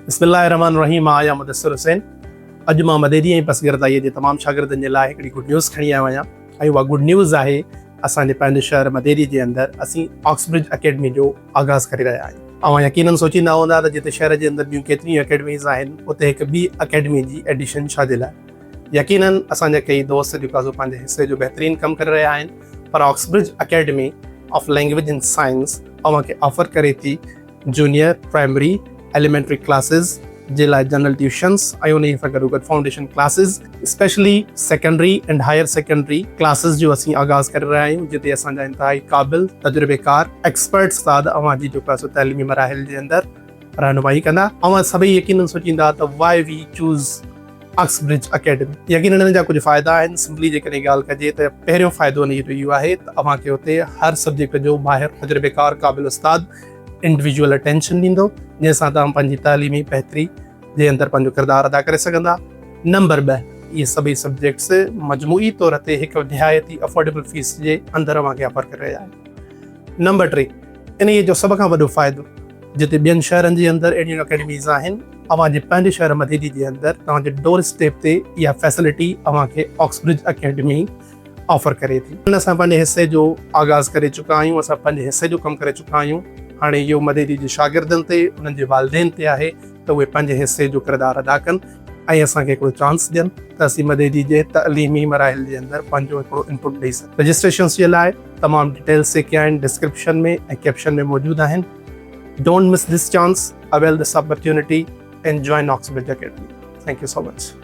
बिस्मिल्लाहिर्रहमानिर्रहीम। आया मुदस्सिर हुसैन। अॼु मां मदेरी ऐं पसगरदाईअ जे तमामु शागिर्दनि जे लाइ हिकिड़ी गुड न्यूज़ खणी आयो आहियां ऐं उहा गुड न्यूज़ आहे असांजे पंहिंजे शहर मदेरी जे अंदरि असीं ऑक्सब्रिज अकेडमी जो आगाज़ करे रहिया आहियूं। तव्हां यकीनन सोचींदा हूंदा त जिते शहर जे अंदरि ॿियूं केतिरियूं अकेडमीज़ आहिनि उते हिकु ॿी अकेडमी जी एडिशन छाजे लाइ। यकीनन असांजा कई दोस्त जेका पंहिंजे हिसे जो बहितरीनु कमु करे रहिया आहिनि, पर Oxbridge academy of language and science अव्हांखे ऑफर करे थी जूनियर प्राइमरी एलिमेंट्री क्लासिस जे लाइ जनरल ट्यूशन्स ऐं उन सां गॾो गॾु foundation classes, specially secondary and higher secondary classes जो असीं आगाज़ करे रहिया आहियूं, जिते असांजा इंतहाई क़ाबिल तजुर्बेकार एक्सपर्ट उस्ताद अव्हांजी जेका तइलीमी मराहिल जे अंदरि रहनुमाई कंदा। अव्हां सभई यकीनन सोचींदा त why we choose Oxbridge academy. यकीनन हिन जा कुझु फ़ाइदा आहिनि। सिंपली जेकॾहिं ॻाल्हि कजे त पहिरियों फ़ाइदो हिन जो इहो आहे त अव्हांखे हुते हर सब्जेक्ट जो माहिर तजुर्बेकार क़ाबिल उस्ताद इंडिविजुअल अटेंशन ॾींदो, जंहिंसां तव्हां पंहिंजी तइलीमी बहितरी जे अंदरि पंहिंजो किरदारु अदा करे सघंदा। नंबर 2, इहे सभई सब्जेक्ट्स मजमूई तौर ते हिकु निहायती अफोर्डेबल फीस जे अंदरि अव्हांखे ऑफर करे रहिया आहिनि। नंबर 3, इन जो सभ खां वॾो फ़ाइदो, जिते ॿियनि शहरनि जे अंदरि अहिड़ियूं अकेडमीज़ आहिनि, अव्हांजे पंहिंजे शहर मदेरी जे अंदरि तव्हांजे डोर स्टेप ते इहा फैसिलिटी अव्हांखे ऑक्सब्रिज अकेडमी ऑफर करे थी। असां पंहिंजे हिसे जो आगाज़ करे चुका आहियूं, असां पंहिंजे हिसे जो कमु करे चुका आहियूं। हाणे इहो मदेरी जे शागिर्दनि ते, उन्हनि जे वालिदैन ते आहे त उहे पंहिंजे हिसे जो किरदारु अदा कनि ऐं असांखे हिकिड़ो चांस ॾियनि त असीं मदेरी जे तइलीमी मराहिल जे अंदरि पंहिंजो हिकिड़ो इनपुट ॾेई सघूं। रजिस्ट्रेशन्स जे लाइ तमामु डिटेल्स जेके आहिनि डिस्क्रिप्शन में ऐं कैप्शन में मौजूदु आहिनि। Don't miss this chance, avail this opportunity and join Oxbridge academy. Thank you so much.